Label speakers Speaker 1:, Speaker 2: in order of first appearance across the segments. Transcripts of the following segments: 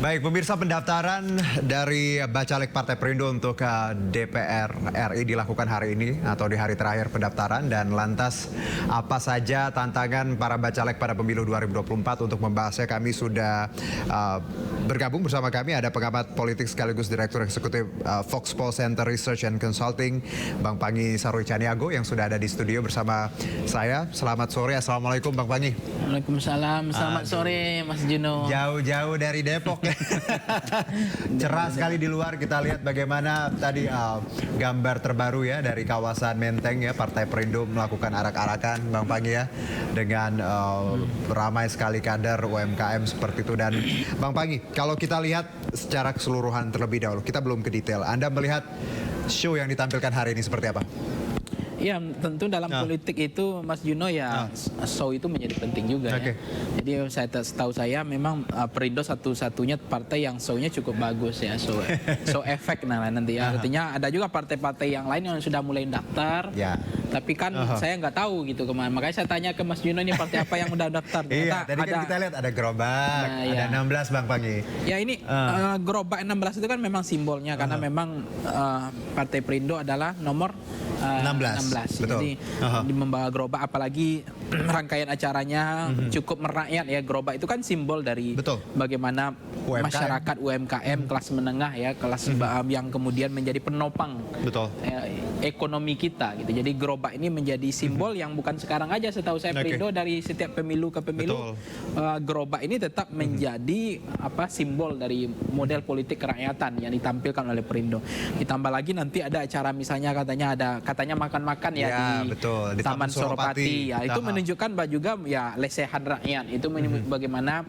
Speaker 1: Baik, pemirsa, pendaftaran dari Bacalek Partai Perindo untuk DPR RI dilakukan hari ini atau di hari terakhir pendaftaran, dan lantas apa saja tantangan para bacalek pada pemilu 2024. Untuk membahasnya kami sudah bergabung bersama kami ada pengamat politik sekaligus Direktur Eksekutif Foxpol Center Research and Consulting, Bang Pangi Sarwi Caniago, yang sudah ada di studio bersama saya. Selamat sore, Assalamualaikum Bang Pangi.
Speaker 2: Waalaikumsalam, selamat sore Mas Juno.
Speaker 1: Jauh-jauh dari Depok. Cerah sekali di luar. Kita lihat bagaimana tadi gambar terbaru ya dari kawasan Menteng ya. Partai Perindo melakukan arak-arakan Bang Pangi ya, dengan ramai sekali kader UMKM seperti itu. Dan Bang Pangi, kalau kita lihat secara keseluruhan terlebih dahulu, kita belum ke detail, Anda melihat show yang ditampilkan hari ini seperti apa?
Speaker 2: Ya, tentu dalam politik itu Mas Juno ya, show itu menjadi penting juga ya. Jadi setahu saya memang Perindo satu-satunya partai yang show-nya cukup bagus ya, show efek nanti ya. Artinya ada juga partai-partai yang lain yang sudah mulai daftar. Tapi kan saya nggak tahu gitu kemana. Makanya saya tanya ke Mas Juno, ini partai apa yang udah daftar?
Speaker 1: Iya, tadi kan kita lihat ada Gerobak, ada 16 Bang Pangi.
Speaker 2: Ya ini Gerobak 16 itu kan memang simbolnya, karena memang Partai Perindo adalah nomor 16.
Speaker 1: Betul.
Speaker 2: Jadi membawa gerobak, apalagi rangkaian acaranya cukup merakyat ya. Gerobak itu kan simbol dari bagaimana UMKM. Masyarakat UMKM kelas menengah ya, kelas yang kemudian menjadi penopang ekonomi kita gitu. Jadi gerobak ini menjadi simbol yang bukan sekarang aja, setahu saya Perindo dari setiap pemilu ke pemilu gerobak ini tetap menjadi simbol dari model politik kerakyatan yang ditampilkan oleh Perindo. Ditambah lagi nanti ada acara misalnya katanya makan-makan ya, di Taman Suropati ya, itu menunjukkan juga ya lesehan rakyat. Itu bagaimana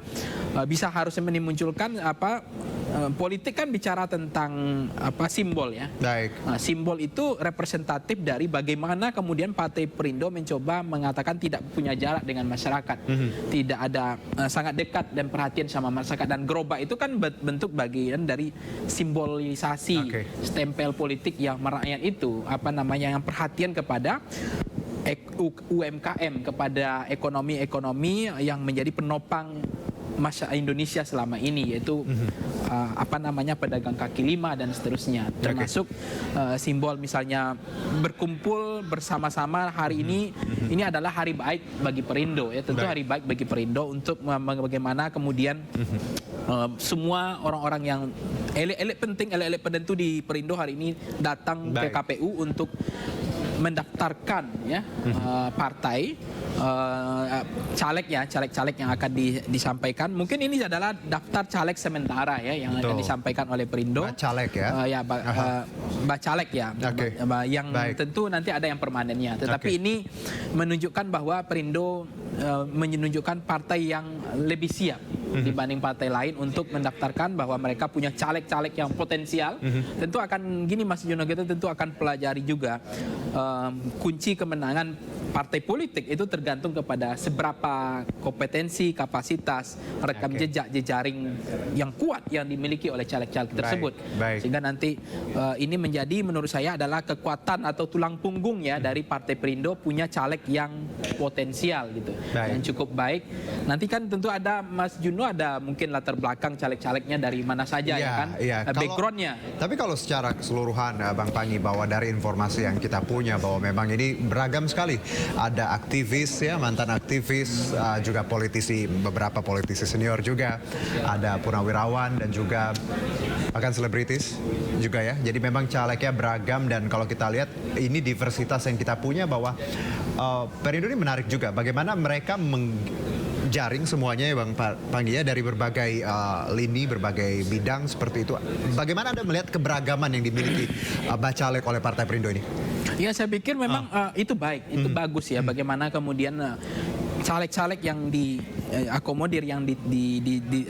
Speaker 2: bisa harusnya memunculkan politik kan bicara tentang simbol ya. Simbol itu representatif dari bagaimana kemudian Partai Perindo mencoba mengatakan tidak punya jarak dengan masyarakat, tidak ada sangat dekat dan perhatian sama masyarakat. Dan gerobak itu kan bentuk bagian dari simbolisasi stempel politik yang merakyat itu, yang perhatian kepada UMKM, kepada ekonomi yang menjadi penopang masyarakat Indonesia selama ini, yaitu pedagang kaki lima dan seterusnya, termasuk simbol misalnya berkumpul bersama-sama hari ini adalah hari baik bagi Perindo ya, tentu hari baik bagi Perindo untuk bagaimana kemudian semua orang-orang yang elit penentu di Perindo hari ini datang ke KPU untuk mendaftarkan ya partai caleg-caleg yang akan disampaikan. Mungkin ini adalah daftar caleg sementara ya yang akan disampaikan oleh Perindo. Bacalek ya. Bacalek ya. Yang tentu nanti ada yang permanennya. Tetapi ini menunjukkan bahwa Perindo menunjukkan partai yang lebih siap dibanding partai lain untuk mendaftarkan bahwa mereka punya caleg-caleg yang potensial. Tentu akan gini Mas Juno, kita tentu akan pelajari juga kunci kemenangan partai politik itu tergantung kepada seberapa kompetensi, kapasitas, rekam jejak, jejaring yang kuat yang dimiliki oleh caleg-caleg tersebut. Sehingga nanti ini menjadi menurut saya adalah kekuatan atau tulang punggung ya dari Partai Perindo, punya caleg yang potensial gitu, yang cukup baik. Nanti kan tentu ada Mas Juno, ada mungkin latar belakang caleg-calegnya dari mana saja ya kan, backgroundnya.
Speaker 1: Tapi kalau secara keseluruhan Bang Pangi, bahwa dari informasi yang kita punya bahwa memang ini beragam sekali. Ada aktivis ya, mantan aktivis, juga politisi, beberapa politisi senior juga, ada purnawirawan dan juga bahkan selebritis juga ya. Jadi memang calegnya beragam, dan kalau kita lihat ini diversitas yang kita punya, bahwa Perindo ini menarik juga bagaimana mereka jaring semuanya ya Bang Pangi ya, dari berbagai lini, berbagai bidang seperti itu. Bagaimana Anda melihat keberagaman yang dimiliki bacalek oleh Partai Perindo ini?
Speaker 2: Ya, saya pikir memang itu baik, itu bagus ya. Bagaimana kemudian caleg-caleg yang diakomodir, yang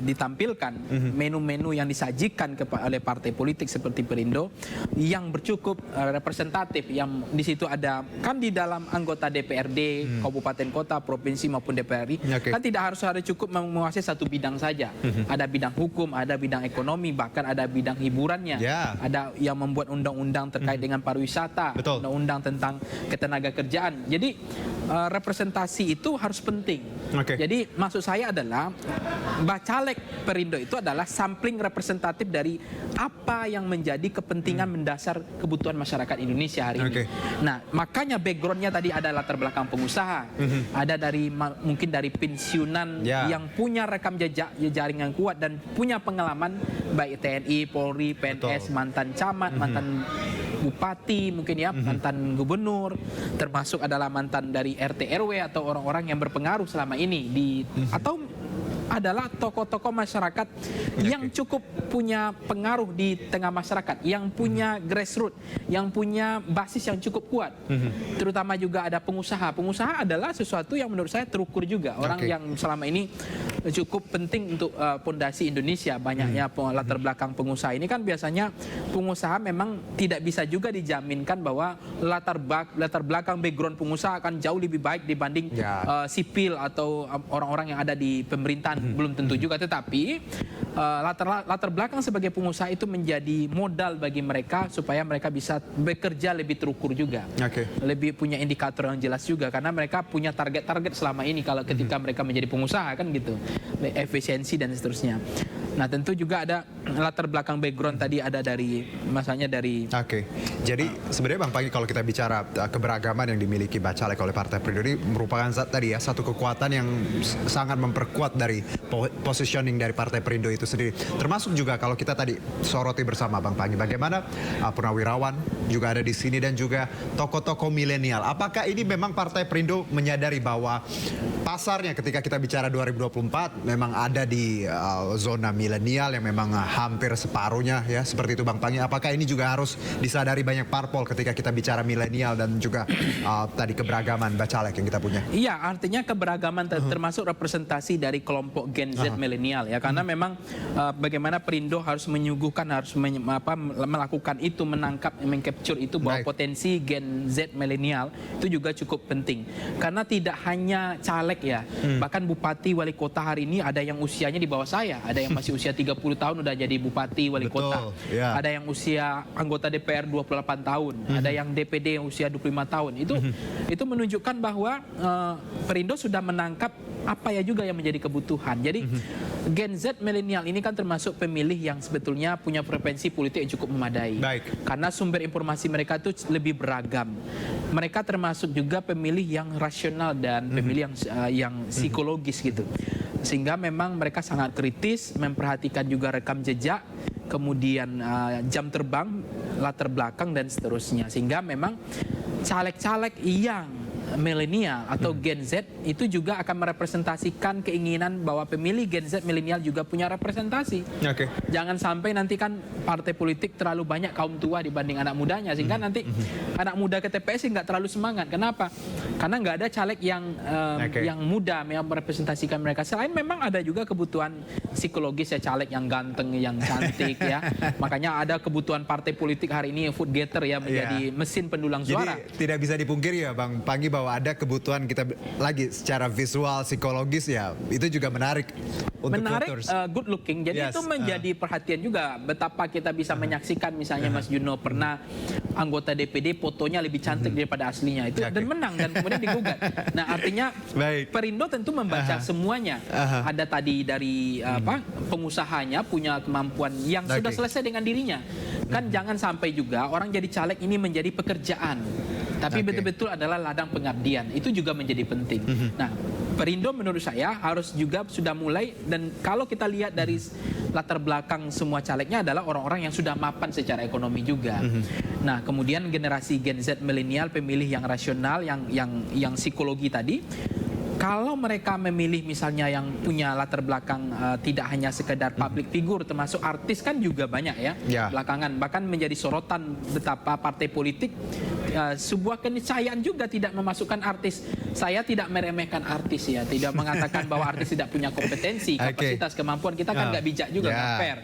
Speaker 2: ditampilkan, menu-menu yang disajikan oleh partai politik seperti Perindo yang bercukup representatif, yang di situ ada kan di dalam anggota DPRD, kabupaten kota, provinsi maupun DPR RI, kan tidak harus cukup menguasai satu bidang saja. Ada bidang hukum, ada bidang ekonomi, bahkan ada bidang hiburannya, ada yang membuat undang-undang terkait dengan pariwisata, undang-undang tentang ketenaga kerjaan. Jadi representasi itu harus penting. Jadi maksud saya adalah Bacalek Perindo itu adalah sampling representatif dari apa yang menjadi kepentingan mendasar kebutuhan masyarakat Indonesia hari ini. Nah, makanya backgroundnya tadi ada latar belakang pengusaha, ada dari mungkin dari pensiunan yang punya rekam jejak jaringan kuat dan punya pengalaman baik TNI, Polri, PNS, mantan camat, mantan bupati mungkin ya, mantan gubernur, termasuk adalah mantan dari RT RW atau orang-orang yang berpengaruh selama ini atau adalah tokoh-tokoh masyarakat yang cukup punya pengaruh di tengah masyarakat, yang punya grassroots, yang punya basis yang cukup kuat. Terutama juga ada pengusaha. Pengusaha adalah sesuatu yang menurut saya terukur juga. Orang yang selama ini cukup penting untuk pondasi Indonesia. Banyaknya latar belakang pengusaha ini kan biasanya pengusaha memang tidak bisa juga dijaminkan bahwa latar belakang background pengusaha akan jauh lebih baik dibanding sipil atau orang-orang yang ada di pemerintahan. Belum tentu juga, tetapi latar belakang sebagai pengusaha itu menjadi modal bagi mereka supaya mereka bisa bekerja lebih terukur juga, lebih punya indikator yang jelas juga, karena mereka punya target-target selama ini kalau ketika mereka menjadi pengusaha kan gitu, efisiensi dan seterusnya. Nah, tentu juga ada latar belakang background tadi, ada dari masanya dari.
Speaker 1: Jadi sebenarnya Bang Panggi, kalau kita bicara keberagaman yang dimiliki Bacalek oleh Partai Perindo ini merupakan tadi ya satu kekuatan yang sangat memperkuat dari positioning dari Partai Perindo itu sendiri. Termasuk juga kalau kita tadi soroti bersama Bang Panggi, bagaimana purnawirawan juga ada di sini dan juga tokoh-tokoh milenial. Apakah ini memang Partai Perindo menyadari bahwa pasarnya ketika kita bicara 2024 memang ada di zona milenial yang memang hampir separuhnya ya, seperti itu Bang Panggi. Apakah ini juga harus disadari banyak parpol ketika kita bicara milenial dan juga tadi keberagaman Bacalek yang kita punya? Iya,
Speaker 2: artinya keberagaman termasuk representasi dari kelompok Gen Z milenial ya, karena memang bagaimana Perindo harus menyuguhkan, harus melakukan itu, menangkap, mengcapture itu bahwa potensi Gen Z milenial itu juga cukup penting, karena tidak hanya caleg ya, bahkan bupati, wali kota hari ini ada yang usianya di bawah saya, ada yang masih usia 30 tahun udah jadi bupati, wali kota, ada yang usia anggota DPR 28 tahun, ada yang DPD yang usia 25 tahun. Itu menunjukkan bahwa Perindo sudah menangkap apa ya juga yang menjadi kebutuhan. Jadi Gen Z milenial ini kan termasuk pemilih yang sebetulnya punya frekuensi politik yang cukup memadai. Karena sumber informasi mereka itu lebih beragam. Mereka termasuk juga pemilih yang rasional dan pemilih yang psikologis gitu. Sehingga memang mereka sangat kritis, memperhatikan juga rekam jejak, kemudian jam terbang, latar belakang dan seterusnya. Sehingga memang caleg-caleg yang milenial atau Gen Z itu juga akan merepresentasikan keinginan bahwa pemilih Gen Z milenial juga punya representasi. Jangan sampai nanti kan partai politik terlalu banyak kaum tua dibanding anak mudanya, sehingga nanti anak muda ke TPS nggak terlalu semangat. Kenapa? Karena nggak ada caleg yang muda yang merepresentasikan mereka. Selain memang ada juga kebutuhan psikologis ya, caleg yang ganteng, yang cantik ya. Makanya ada kebutuhan partai politik hari ini vote getter ya, menjadi mesin pendulang suara.
Speaker 1: Jadi tidak bisa dipungkiri ya Bang Panggi bahwa ada kebutuhan kita lagi secara visual, psikologis ya, itu juga menarik untuk voters.
Speaker 2: Good looking. Jadi itu menjadi perhatian juga. Betapa kita bisa menyaksikan misalnya Mas Juno pernah anggota DPD fotonya lebih cantik daripada aslinya itu, dan menang dan kemudian digugat. Nah, artinya Perindo tentu membaca semuanya. Ada tadi dari pengusahanya punya kemampuan yang sudah selesai dengan dirinya. Kan jangan sampai juga orang jadi caleg ini menjadi pekerjaan, tapi betul-betul adalah ladang pengabdian. Itu juga menjadi penting. Nah, Perindo menurut saya harus juga sudah mulai, dan kalau kita lihat dari latar belakang semua calegnya adalah orang-orang yang sudah mapan secara ekonomi juga. Nah, kemudian generasi Gen Z milenial, pemilih yang rasional, yang psikologi tadi, kalau mereka memilih misalnya yang punya latar belakang tidak hanya sekedar public figure, termasuk artis kan juga banyak ya belakangan, bahkan menjadi sorotan betapa partai politik sebuah keniscayaan juga tidak memasukkan artis. Saya tidak meremehkan artis ya, tidak mengatakan bahwa artis tidak punya kompetensi, kapasitas, kemampuan, kita kan nggak bijak juga, nggak fair.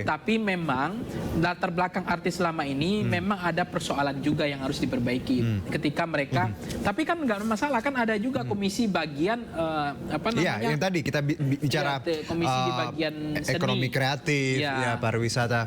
Speaker 2: Tapi memang latar belakang artis selama ini memang ada persoalan juga yang harus diperbaiki ketika mereka, tapi kan nggak masalah, kan ada juga komisi bagian
Speaker 1: yang tadi kita bicara
Speaker 2: komisi di bagian seni,
Speaker 1: ekonomi kreatif, pariwisata.